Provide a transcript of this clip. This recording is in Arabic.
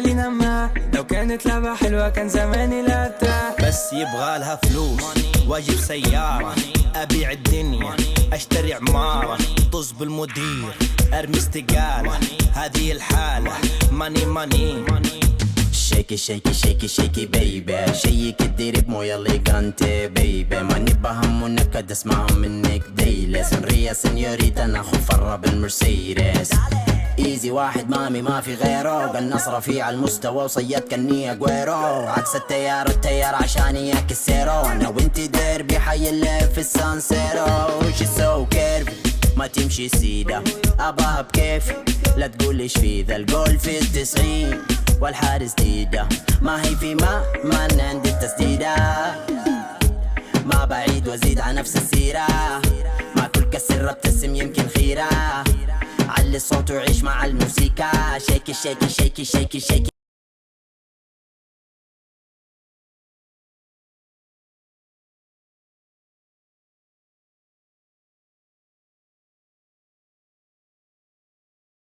ليالي نما، لو كانت لعبة حلوة كان زماني لعبتها. بس يبغى لها فلوس، واجيب سيارة، أبيع الدنيا، أشتري عمارة، طز بالمدير، أرمي استقالة، هذه الحالة. ماني ماني شيكي شيكي شيكي شيكي بيبي، شيك الديري بموية ليغانتي بيبي، ماني بهم ونكد اسمعهم منك ديلي. سنريا سنيوريتا ناخو فرة بالمرسيدس، ايزي واحد مامي ما في غيره، قنص رفيع المستوى وصياد كني اجويرو، عكس التيار عشان ياك السيرو، انا وانتي ديربي حي اللي في السانسيرو. شي سو كيرفي ما تمشي سيدة، اباها بكيفي لا تقوليش في ذا الجول في ال90 والحارس ديدة، ما هي في ما عندي التسديدة، ما بعيد وازيد على نفس السيرة، ما كل كسر ابتسم يمكن خيرة، علي الصوت وعيش مع الموسيقى. شيكي شيكي شيكي شيكي شيكي